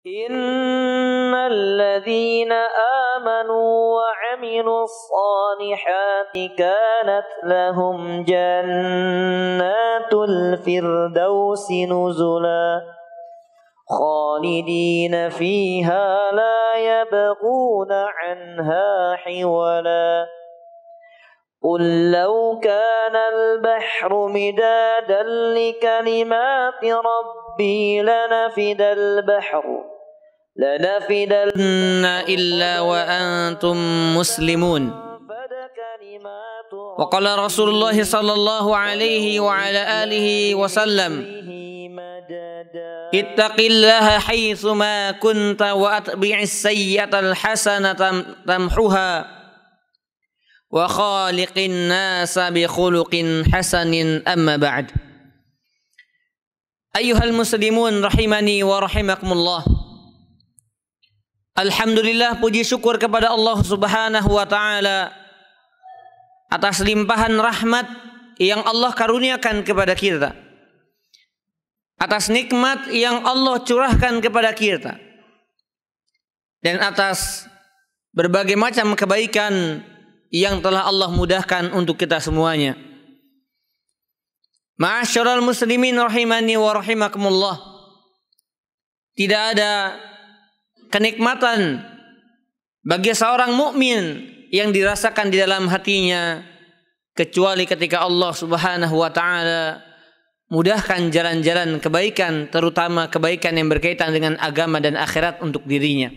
Innal ladzina amanu wa 'amilus solihati kanat lahum jannatul firdausi nuzula khalidina fiha la yabghuna 'anha hiwala. Qul law kana al-bahru midadan li kalimati rabbi lanafidal bahru illa wa antum muslimun. Wa qala Rasulullah sallallahu alaihi wa ala alihi wasallam, ittaqillaha haitsu ma kunta wa atbi'is sayyi'atal hasanata tamhuha wa khaliqin nasa bi khuluqin hasanin, amma ba'd. Ayyuhal muslimun rahimani wa rahimakumullah. Alhamdulillah, puji syukur kepada Allah Subhanahu wa taala atas limpahan rahmat yang Allah karuniakan kepada kita, atas nikmat yang Allah curahkan kepada kita, dan atas berbagai macam kebaikan yang telah Allah mudahkan untuk kita semuanya. Ma'asyiral muslimin rahimani wa rahimakumullah. Tidak ada kenikmatan bagi seorang mukmin yang dirasakan di dalam hatinya kecuali ketika Allah Subhanahu wa taala mudahkan jalan-jalan kebaikan, terutama kebaikan yang berkaitan dengan agama dan akhirat untuk dirinya.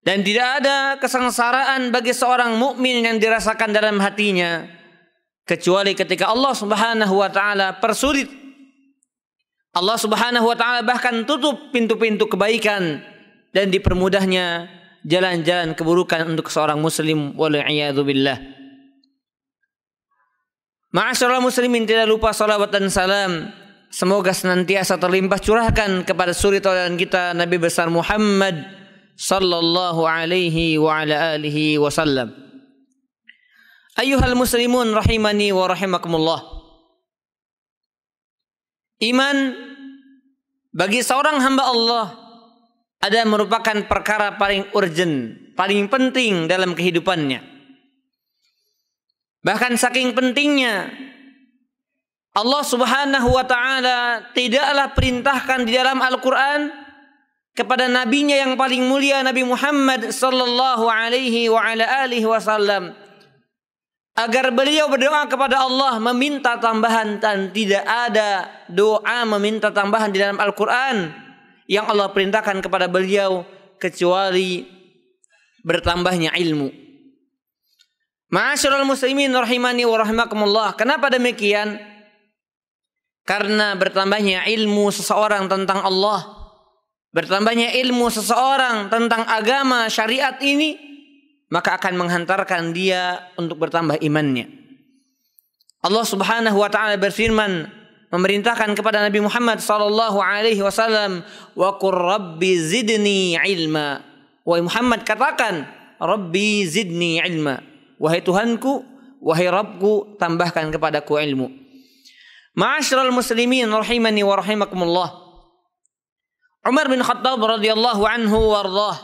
Dan tidak ada kesengsaraan bagi seorang mukmin yang dirasakan dalam hatinya kecuali ketika Allah Subhanahu wa taala persulit. Allah Subhanahu wa taala bahkan tutup pintu-pintu kebaikan dan dipermudahnya jalan-jalan keburukan untuk seorang muslim, wal'iyadzu billah. Ma'asyiral muslimin, tidak lupa salawat dan salam semoga senantiasa terlimpah curahkan kepada suri tauladan kita Nabi besar Muhammad sallallahu alaihi wa ala alihi wasallam. Ayyuhal muslimun rahimani wa rahimakumullah. Iman bagi seorang hamba Allah ada merupakan perkara paling urgent, paling penting dalam kehidupannya. Bahkan saking pentingnya, Allah Subhanahu wa taala tidaklah perintahkan di dalam Al-Qur'an kepada nabinya yang paling mulia Nabi Muhammad sallallahu alaihi wa ala alihi wasallam agar beliau berdoa kepada Allah meminta tambahan, dan tidak ada doa meminta tambahan di dalam Al-Qur'an yang Allah perintahkan kepada beliau kecuali bertambahnya ilmu. Ma'asyiral muslimin rahimani wa rahimakumullah. Kenapa demikian? Karena bertambahnya ilmu seseorang tentang Allah, bertambahnya ilmu seseorang tentang agama syariat ini, maka akan menghantarkan dia untuk bertambah imannya. Allah Subhanahu wa taala berfirman, memerintahkan kepada Nabi Muhammad sallallahu alaihi wasallam, wa qur rabbi zidni ilma. Wahai Muhammad, katakan, Rabbi zidni ilma. Wahai Tuhanku, wahai Rabbku, tambahkan kepadaku ilmu. Ma'asyiral muslimin rahimani wa rahimakumullah. Umar bin Khattab radhiyallahu anhu warḍah,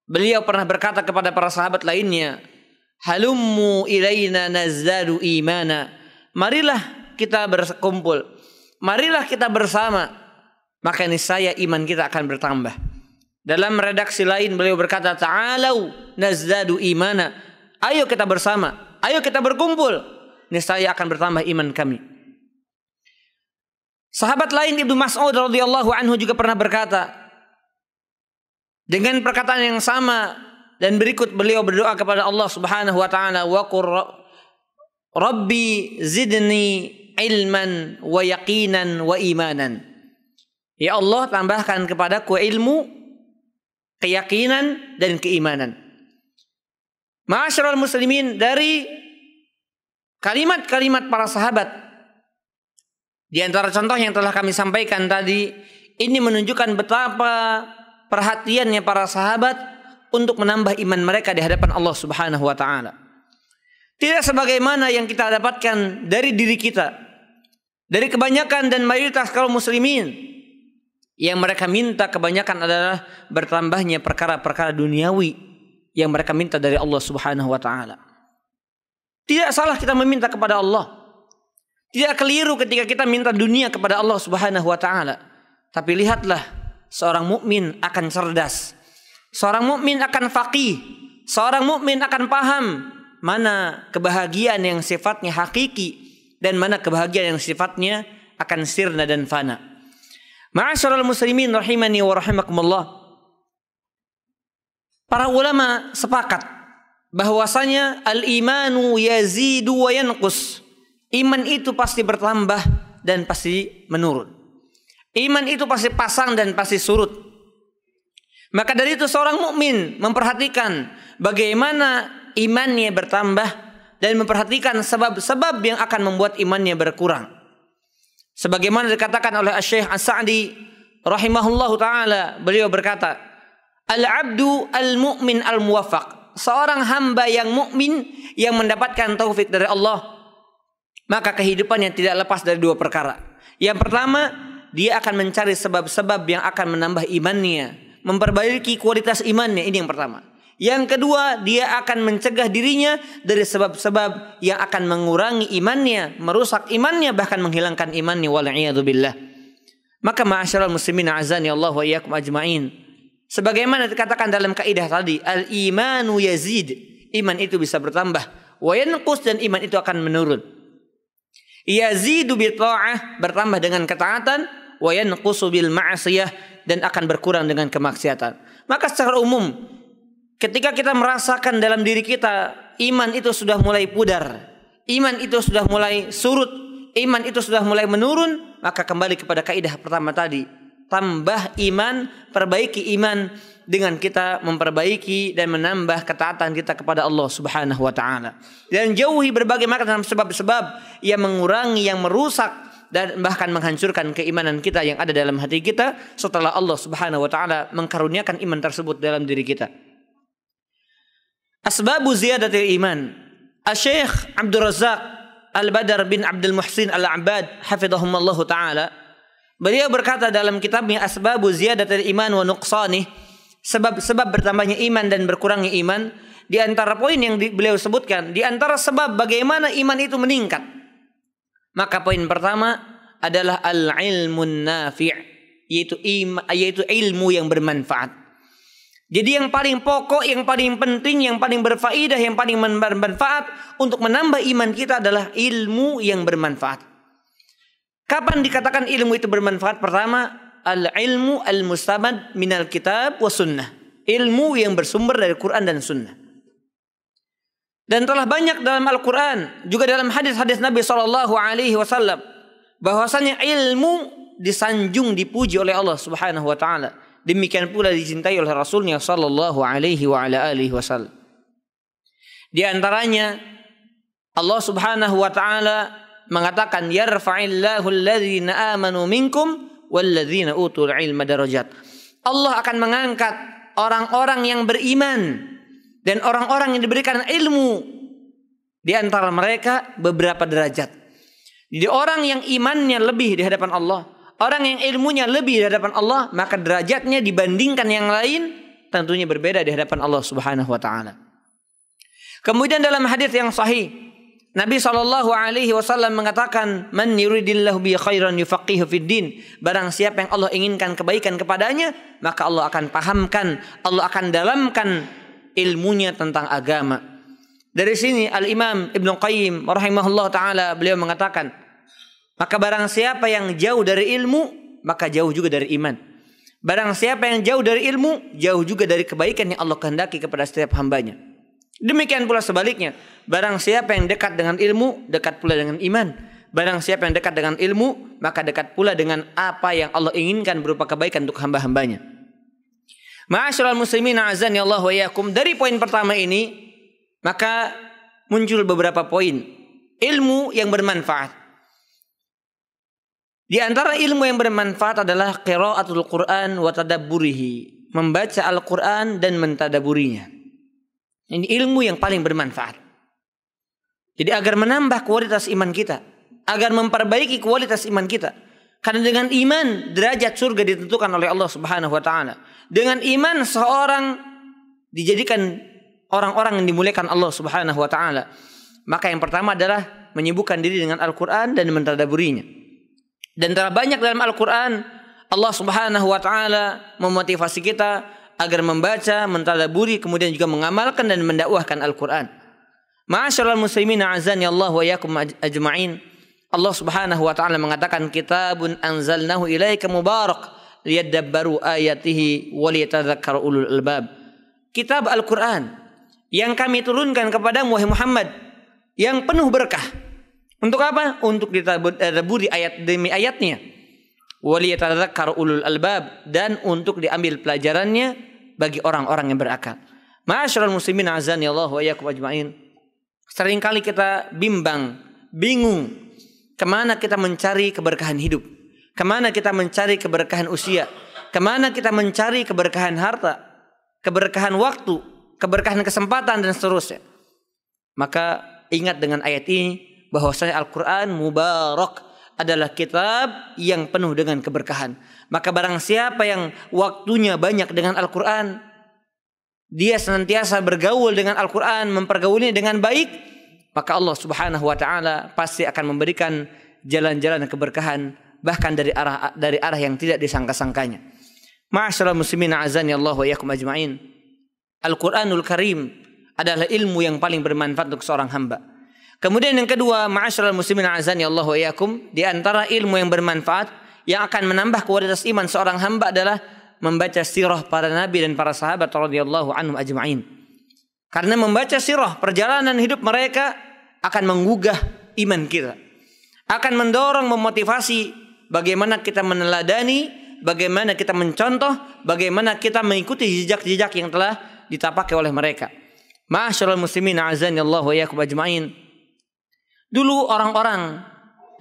beliau pernah berkata kepada para sahabat lainnya, halummu ilaina nazdadu imana. Marilah kita berkumpul, marilah kita bersama, maka niscaya iman kita akan bertambah. Dalam redaksi lain beliau berkata, ta'alau nazdadu imana. Ayo kita bersama, ayo kita berkumpul, niscaya akan bertambah iman kami. Sahabat lain Ibnu Mas'ud radhiyallahu anhu juga pernah berkata dengan perkataan yang sama, dan berikut beliau berdoa kepada Allah Subhanahu wa taala, wa qur rabbi zidni ilman wa yaqinan wa imanan. Ya Allah, tambahkan kepadaku ilmu, keyakinan dan keimanan. Ma'asyiral muslimin, dari kalimat-kalimat para sahabat, di antara contoh yang telah kami sampaikan tadi, ini menunjukkan betapa perhatiannya para sahabat untuk menambah iman mereka di hadapan Allah Subhanahu wa taala. Tidak sebagaimana yang kita dapatkan dari diri kita, dari kebanyakan dan mayoritas kaum muslimin, Yang mereka minta kebanyakan adalah bertambahnya perkara-perkara duniawi yang mereka minta dari Allah Subhanahu wa taala. Tidak salah kita meminta kepada Allah. Tidak keliru ketika kita minta dunia kepada Allah Subhanahu wa taala. Tapi lihatlah, seorang mukmin akan cerdas. Seorang mukmin akan faqih. Seorang mukmin akan paham mana kebahagiaan yang sifatnya hakiki dan mana kebahagiaan yang sifatnya akan sirna dan fana. Ma'asyiral muslimin rahimani wa rahimakumullah. Para ulama sepakat bahwasanya al-imanu yazidu wa yanqus. Iman itu pasti bertambah dan pasti menurun. Iman itu pasti pasang dan pasti surut. Maka dari itu seorang mukmin memperhatikan bagaimana imannya bertambah dan memperhatikan sebab-sebab yang akan membuat imannya berkurang. Sebagaimana dikatakan oleh Syekh As-Sa'di rahimahullahu taala, beliau berkata, "Al-'abdu al-mu'min al-muwaffaq." Seorang hamba yang mukmin yang mendapatkan taufik dari Allah, maka kehidupannya tidak lepas dari dua perkara. Yang pertama, dia akan mencari sebab-sebab yang akan menambah imannya, memperbaiki kualitas imannya. Ini yang pertama. Yang kedua, dia akan mencegah dirinya dari sebab-sebab yang akan mengurangi imannya, merusak imannya, bahkan menghilangkan imannya. Wal'iyadzubillah. Maka ma'asyiral muslimin azani Allah wa iyyakum ajma'in. Sebagaimana dikatakan dalam kaidah tadi, al-imanu yazid. Iman itu bisa bertambah. Wa yanqus, dan iman itu akan menurun. Yazidu bi ta'ah, bertambah dengan ketaatan, wa yanqusu bil ma'siyah, dan akan berkurang dengan kemaksiatan. Maka secara umum, ketika kita merasakan dalam diri kita iman itu sudah mulai pudar, iman itu sudah mulai surut, iman itu sudah mulai menurun, maka kembali kepada kaidah pertama tadi, tambah iman, perbaiki iman dengan kita memperbaiki dan menambah ketaatan kita kepada Allah Subhanahu wa taala. Dan jauhi berbagai macam sebab-sebab yang mengurangi, yang merusak dan bahkan menghancurkan keimanan kita yang ada dalam hati kita setelah Allah Subhanahu wa taala mengkaruniakan iman tersebut dalam diri kita. Asbabu ziyadatil iman. Asy-Syaikh Abdul Razzaq Al-Badar bin Abdul Muhsin Al-Abbad hafizahumullah taala, beliau berkata dalam kitabnya Asbabu ziyadatil iman wa nuqsanih, sebab-sebab bertambahnya iman dan berkurangnya iman. Di antara poin yang beliau sebutkan, di antara sebab bagaimana iman itu meningkat, maka poin pertama adalah al-ilmun nafi', yaitu ilmu yang bermanfaat. Jadi yang paling pokok, yang paling penting, yang paling berfaedah, yang paling bermanfaat untuk menambah iman kita adalah ilmu yang bermanfaat. Kapan dikatakan ilmu itu bermanfaat? Pertama, al-ilmu al-mustamad minal kitab wa sunnah. Ilmu yang bersumber dari Quran dan sunnah. Dan telah banyak dalam Al-Quran, juga dalam hadis-hadis Nabi SAW, bahwasanya ilmu disanjung, dipuji oleh Allah Subhanahu wa taala. Demikian pula dicintai oleh Rasulnya sallallahu alaihi wa ala alihi wasallam. Di antaranya Allah Subhanahu wa taala mengatakan, yarfa'illahu alladhina amanu minkum walladzina utul ilma darajat. Allah akan mengangkat orang-orang yang beriman dan orang-orang yang diberikan ilmu, di antara mereka beberapa derajat. Jadi orang yang imannya lebih di hadapan Allah, orang yang ilmunya lebih di hadapan Allah, maka derajatnya dibandingkan yang lain tentunya berbeda di hadapan Allah Subhanahu wa taala. Kemudian dalam hadis yang sahih, Nabi SAW mengatakan, man yuridillahu bi khairan yufaqihu fid din. Barang siapa yang Allah inginkan kebaikan kepadanya, maka Allah akan pahamkan, Allah akan dalamkan ilmunya tentang agama. Dari sini Al-Imam Ibnu Qayyim rahimahullah taala, beliau mengatakan, maka barang siapa yang jauh dari ilmu, maka jauh juga dari iman. Barang siapa yang jauh dari ilmu, jauh juga dari kebaikan yang Allah kehendaki kepada setiap hambanya. Demikian pula sebaliknya, barang siapa yang dekat dengan ilmu, dekat pula dengan iman. Barang siapa yang dekat dengan ilmu, maka dekat pula dengan apa yang Allah inginkan berupa kebaikan untuk hamba-hambanya. Ma'asyiral muslimin azani Allah wa iyyakum. Dari poin pertama ini, maka muncul beberapa poin ilmu yang bermanfaat. Di antara ilmu yang bermanfaat adalah qiraatul Quran wa tadabburihi, membaca Al-Quran dan mentadaburinya. Ini ilmu yang paling bermanfaat. Jadi agar menambah kualitas iman kita, agar memperbaiki kualitas iman kita. Karena dengan iman derajat surga ditentukan oleh Allah Subhanahu wa taala. Dengan iman seorang dijadikan orang-orang yang dimuliakan Allah Subhanahu wa taala. Maka yang pertama adalah menyibukkan diri dengan Al-Qur'an dan mentadaburinya. Dan telah banyak dalam Al-Qur'an Allah Subhanahu wa taala memotivasi kita agar membaca, mentadaburi, kemudian juga mengamalkan dan mendakwahkan Al-Qur'an. Ma'asyiral muslimin a'azani Allah wa iyyakum ajma'in. Allah Subhanahu wa taala mengatakan kitabun anzalnahu ilaika mubarak liyadabbaru ayatihi wa liyatadzakkar ulul albab. Kitab Al-Qur'an yang kami turunkan kepadamu wahai Muhammad yang penuh berkah. Untuk apa? Untuk ditadabburi ayat demi ayatnya. Wa liyatadzakkar ulul albab, dan untuk diambil pelajarannya bagi orang-orang yang berakal. Ma'asyiral muslimin azani Allah wa iyyakum ajmain. Seringkali kita bingung kemana kita mencari keberkahan hidup, kemana kita mencari keberkahan usia, kemana kita mencari keberkahan harta, keberkahan waktu, keberkahan kesempatan dan seterusnya. Maka ingat dengan ayat ini bahwasanya Al-Quran mubarak adalah kitab yang penuh dengan keberkahan. Maka barang siapa yang waktunya banyak dengan Al-Quran, dia senantiasa bergaul dengan Al-Quran, mempergaulinya dengan baik, maka Allah Subhanahu wa taala pasti akan memberikan jalan-jalan keberkahan bahkan dari arah yang tidak disangka-sangkanya. Ma'asyiral muslimin azani Allah wa iyyakum ajmain. Al-Qur'anul Karim adalah ilmu yang paling bermanfaat untuk seorang hamba. Kemudian yang kedua, ma'asyiral muslimin azani Allah wa iyyakum, di antara ilmu yang bermanfaat yang akan menambah kualitas iman seorang hamba adalah membaca sirah para nabi dan para sahabat radhiyallahu anhum ajmain. Karena membaca sirah perjalanan hidup mereka akan menggugah iman kita. Akan mendorong, memotivasi bagaimana kita meneladani, bagaimana kita mencontoh, bagaimana kita mengikuti jejak-jejak yang telah ditapaki oleh mereka. Ma'asyiral muslimin a'azani Allah wa iyyakum ajmain. Dulu orang-orang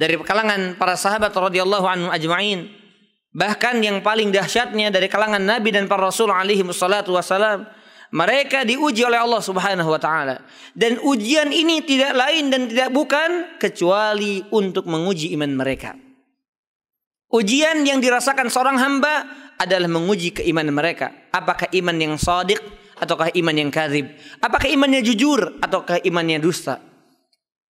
dari kalangan para sahabat radhiyallahu anhum ajmain, bahkan yang paling dahsyatnya dari kalangan nabi dan para rasul alaihi wassalatu wassalam, mereka diuji oleh Allah Subhanahu wa taala. Dan ujian ini tidak lain dan tidak bukan kecuali untuk menguji iman mereka. Ujian yang dirasakan seorang hamba adalah menguji keimanan mereka. Apakah iman yang shadiq ataukah iman yang kadzib? Apakah imannya jujur ataukah imannya dusta?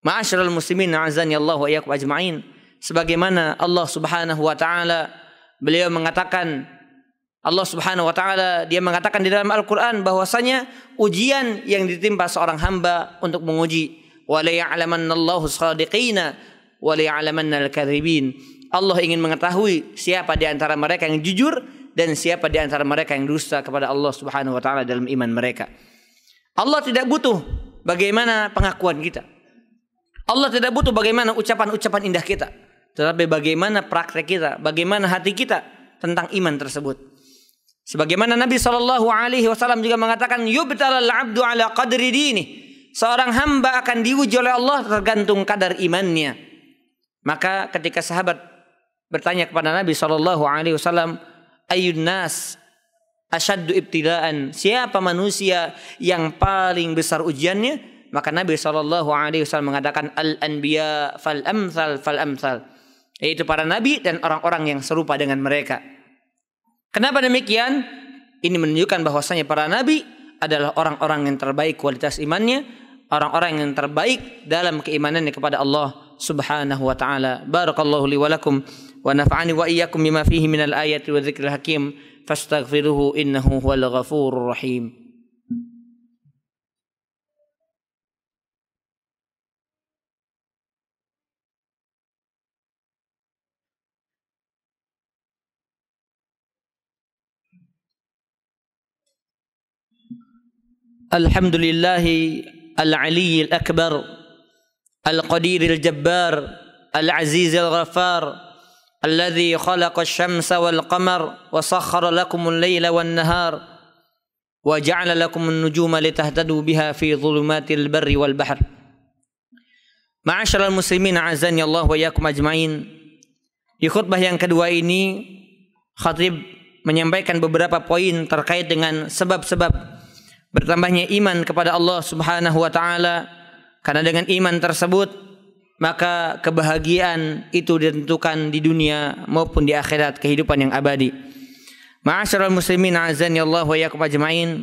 Ma'asyiral muslimin a'azani Allah wa iyyakum ajmain. Sebagaimana Allah Subhanahu wa taala beliau mengatakan, Allah Subhanahu wa taala dia mengatakan di dalam Al-Qur'an bahwasanya ujian yang ditimpa seorang hamba untuk menguji, wa la ya'lamannallahu shadiqina wa la ya'lamannal kadzibin. Allah ingin mengetahui siapa di antara mereka yang jujur dan siapa di antara mereka yang dusta kepada Allah Subhanahu wa taala dalam iman mereka. Allah tidak butuh bagaimana pengakuan kita. Allah tidak butuh bagaimana ucapan-ucapan indah kita, tetapi bagaimana praktek kita, bagaimana hati kita tentang iman tersebut. Sebagaimana Nabi SAW juga mengatakan, yubtalal abdu ala qadri dini. Seorang hamba akan diuji oleh Allah tergantung kadar imannya. Maka ketika sahabat bertanya kepada Nabi SAW, ayyun nas asyaddu ibtilaan, siapa manusia yang paling besar ujiannya? Maka Nabi SAW mengatakan, al-anbiya fal amthal, yaitu para nabi dan orang-orang yang serupa dengan mereka. Kenapa demikian? Ini menunjukkan bahwasanya para nabi adalah orang-orang yang terbaik kualitas imannya, orang-orang yang terbaik dalam keimanannya kepada Allah Subhanahu wa taala. Barakallahu li wa lakum wa nafa'ani wa iyyakum bima fihi minal ayati wa dzikril hakim, fastaghfiruhu innahu huwal ghafurur rahim. Alhamdulillahi al-ali al-akbar, al-qadir al-jabbar, al-aziz al-ghaffar, alladhi khalaqa asy-syamsa wal-qamar wa sakhkhara lakum al-laila wan-nahar wa ja'ala lakum an-nujuma litahtadu biha fi dhulumatil barri wal bahr. Ma'asyiral muslimin a'azani Allah wa iyyakum ajmain. Di khutbah yang kedua ini, khatib menyampaikan beberapa poin terkait dengan sebab-sebab bertambahnya iman kepada Allah Subhanahu wa taala, karena dengan iman tersebut maka kebahagiaan itu ditentukan di dunia maupun di akhirat, kehidupan yang abadi. Ma'asyiral muslimin azani Allah wa iyyakum ajmain,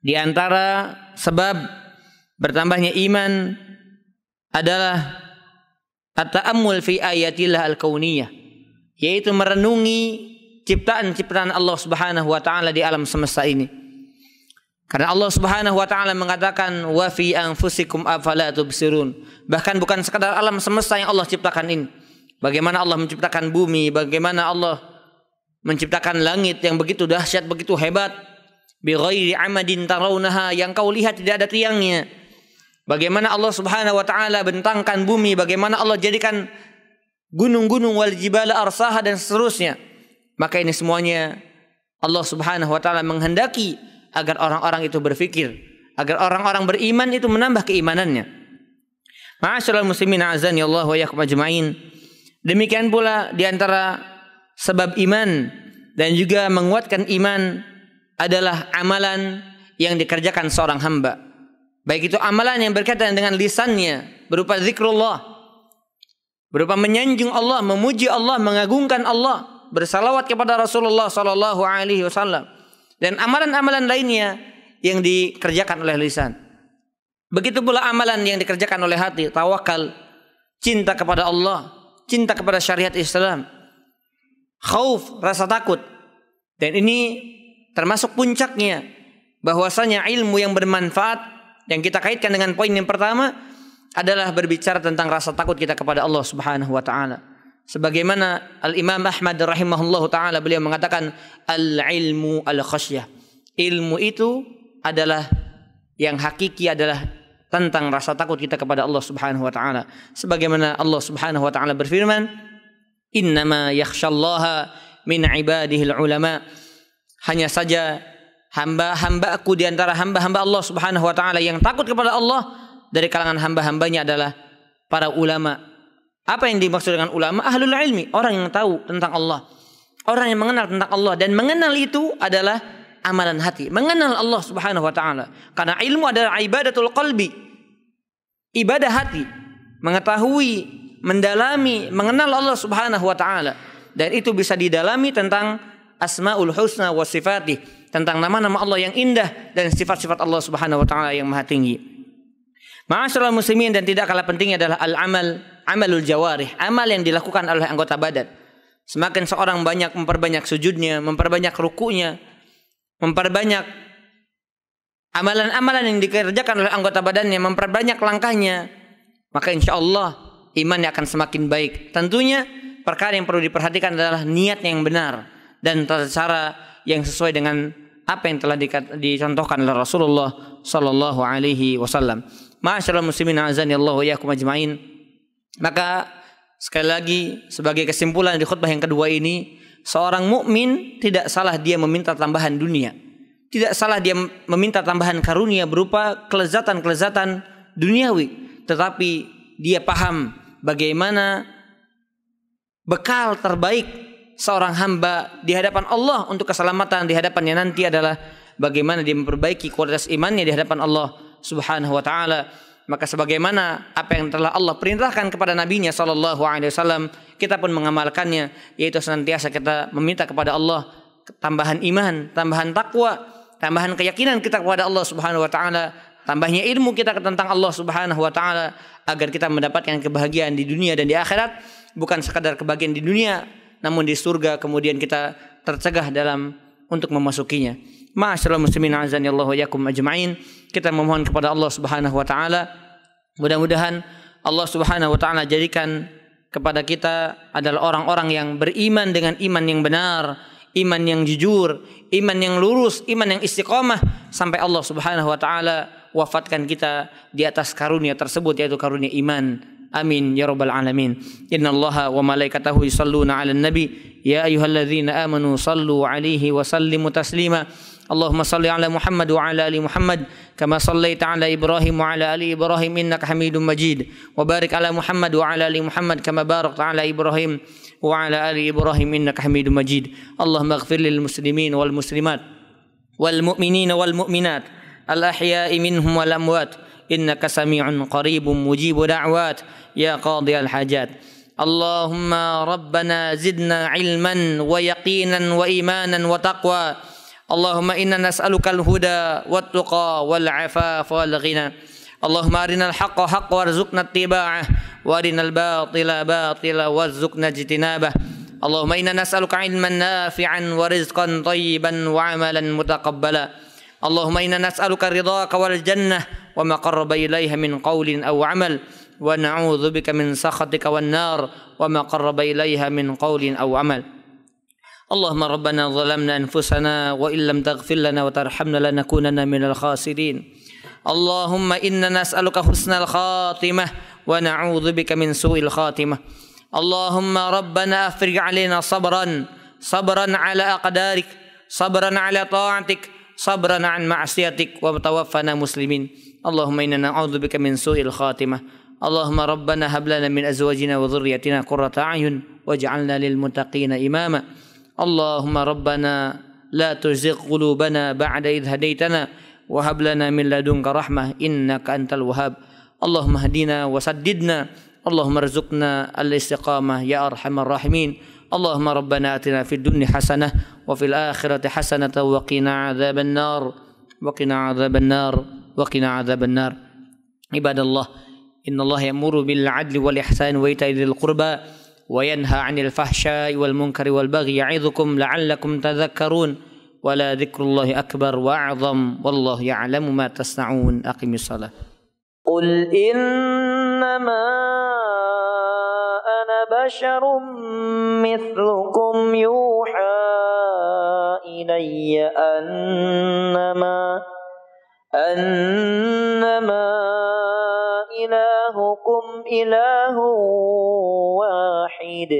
di antara sebab bertambahnya iman adalah at-ta'ammul fi ayatillah al-kauniyah, yaitu merenungi ciptaan-ciptaan Allah Subhanahu wa taala di alam semesta ini. Karena Allah Subhanahu wa taala mengatakan wa fi anfusikum afala tubsirun. Bahkan bukan sekadar alam semesta yang Allah ciptakan ini. Bagaimana Allah menciptakan bumi, bagaimana Allah menciptakan langit yang begitu dahsyat, begitu hebat, bi ghairi amadin tarawunaha, yang kau lihat tidak ada tiangnya. Bagaimana Allah Subhanahu wa taala bentangkan bumi, bagaimana Allah jadikan gunung-gunung wal jibala arsaha dan seterusnya. Maka ini semuanya Allah Subhanahu wa taala menghendaki agar orang-orang itu berfikir, agar orang-orang beriman itu menambah keimanannya. Ma'asyiral muslimin azani Allah wa iyyakum ajmain. Demikian pula di antara sebab iman dan juga menguatkan iman adalah amalan yang dikerjakan seorang hamba. Baik itu amalan yang berkaitan dengan lisannya berupa zikrullah, berupa menyanjung Allah, memuji Allah, mengagungkan Allah, bersalawat kepada Rasulullah sallallahu alaihi wasallam, dan amalan-amalan lainnya yang dikerjakan oleh lisan. Begitu pula amalan yang dikerjakan oleh hati, tawakal, cinta kepada Allah, cinta kepada syariat Islam, khauf, rasa takut. Dan ini termasuk puncaknya bahwasanya ilmu yang bermanfaat yang kita kaitkan dengan poin yang pertama adalah berbicara tentang rasa takut kita kepada Allah Subhanahu wa taala. Sebagaimana Al-Imam Ahmad rahimahullahu taala, beliau mengatakan al-ilmu al-khasyah. Ilmu itu adalah yang hakiki adalah tentang rasa takut kita kepada Allah Subhanahu wa taala. Sebagaimana Allah Subhanahu wa taala berfirman, "Innama yakhsyallaha min ibadihil ulama." Hanya saja hamba-hambaku di antara hamba-hamba Allah Subhanahu wa taala yang takut kepada Allah dari kalangan hamba-hambanya adalah para ulama. Apa yang dimaksud dengan ulama? Ahlul ilmi, orang yang tahu tentang Allah, orang yang mengenal tentang Allah, dan mengenal itu adalah amalan hati, mengenal Allah Subhanahu wa taala. Karena ilmu adalah ibadatul qalbi, ibadah hati, mengetahui, mendalami, mengenal Allah Subhanahu wa taala, dan itu bisa didalami tentang asmaul husna wa sifatih, tentang nama-nama Allah yang indah dan sifat-sifat Allah Subhanahu wa taala yang maha tinggi. Ma'asyiral muslimin, dan tidak kalah pentingnya adalah al-amal, amalul jawarih, amal yang dilakukan oleh anggota badan. Semakin seorang memperbanyak sujudnya, memperbanyak rukunya, memperbanyak amalan-amalan yang dikerjakan oleh anggota badannya, memperbanyak langkahnya, maka insyaallah imannya akan semakin baik. Tentunya perkara yang perlu diperhatikan adalah niat yang benar dan tata cara yang sesuai dengan apa yang telah dicontohkan oleh Rasulullah sallallahu alaihi wasallam. Ma'asyiral muslimin azani Allah wa iyyakum ajmain. Maka sekali lagi sebagai kesimpulan di khutbah yang kedua ini, seorang mukmin tidak salah dia meminta tambahan dunia. Tidak salah dia meminta tambahan karunia berupa kelezatan-kelezatan duniawi, tetapi dia paham bagaimana bekal terbaik seorang hamba di hadapan Allah untuk keselamatan di hadapannya nanti adalah bagaimana dia memperbaiki kualitas imannya di hadapan Allah Subhanahu wa taala. Maka sebagaimana apa yang telah Allah perintahkan kepada nabinya sallallahu alaihi wasallam, kita pun mengamalkannya, yaitu senantiasa kita meminta kepada Allah tambahan iman, tambahan takwa, tambahan keyakinan kita kepada Allah Subhanahu wa taala, tambahnya ilmu kita tentang Allah Subhanahu wa taala, agar kita mendapatkan kebahagiaan di dunia dan di akhirat, bukan sekadar kebahagiaan di dunia, namun di surga kemudian kita tercegah dalam untuk memasukinya. Ma'asyiral muslimin azani Allah wa iyyakum ajmain. Kita memohon kepada Allah Subhanahu wa taala, mudah-mudahan Allah Subhanahu wa taala jadikan kepada kita adalah orang-orang yang beriman dengan iman yang benar, iman yang jujur, iman yang lurus, iman yang istiqamah, sampai Allah Subhanahu wa taala wafatkan kita di atas karunia tersebut, yaitu karunia iman. Amin ya rabbal alamin. Innallaha wa malaikatahu yusalluna 'alan nabi ya ayyuhalladzina amanu sallu 'alaihi wa sallimu taslima. Allahumma salli 'ala Muhammad wa 'ala ali Muhammad kama sallaita 'ala Ibrahim wa 'ala ali Ibrahim innaka Hamidum Majid. Wa barik 'ala Muhammad wa 'ala ali Muhammad kama barakta 'ala Ibrahim wa 'ala ali Ibrahim innaka Hamidum Majid. Allahumma ighfir lil muslimin wal muslimat wal mu'minin wal mu'minat al ahya'i minhum wal amwat innaka sami'un qaribun mujibu da'wat ya qadiyal hajat. Allahumma rabbana zidna ilman wa yaqinan wa imanan wa taqwa. Allahumma inna nas'alukal huda wat tuqa wal afafa wal ghina. Allahumma arinal haqqa haqqa warzuqna ittiba'ah wa arinal batila batila warzuqna ijtinabah. Allahumma inna nas'aluka ilman nafi'an wa rizqan thayyiban wa amalan mutaqabbala. Allahumma inna nas'aluka ridhaka wal jannah wa ma qarraba ilaiha min qawlin aw amal wa na'udzubika min sakhatika wan nar wa ma qarraba ilaiha min qawlin aw amal. Allahumma rabbana zalamna anfusana wa illam taghfir lana wa tarhamna lanakunanna minal khasirin. Allahumma inna nas'aluka husnal khatimah wa na'udzubika min su'il khatimah. Allahumma rabbana afrigh 'alaina sabran ala aqdarik, sabran ala ta'atik, sabran an ma'siyatik wa tawaffana muslimin. Allahumma inna na'udzubika min su'il khatimah. Allahumma rabbana hab lana min azwajina wa dhurriyyatina qurrata a'yun waj'alna lil muttaqina imama. Allahumma rabbana la tuzigh qulubana ba'da idh hadaitana wa hab lana min ladunka rahmah innaka antal wahhab. Allahumma hdina wa saddidna. Allahumma rzuqna al-istiqamah ya arhamar rahimin. Allahumma rabbana atina fid dunya hasanah wa fil akhirati hasanah wa qina adzaban nar wa qina adzaban nar wa qina adzaban nar. Ibadallah, innallaha ya'muru bil 'adli wal ihsani wa ita'i dzil qurba wa yanha 'anil fahsya'i wal munkari wal baghi ya'idzukum la'allakum tadhakkarun. Wa la dzikrullahi akbar wa a'zam wallahu ya'lamu ma tasna'un. Aqimis shalah. Qul innama ana basyarum mithlukum yuha ilayya annama ilahukum ilahu wahid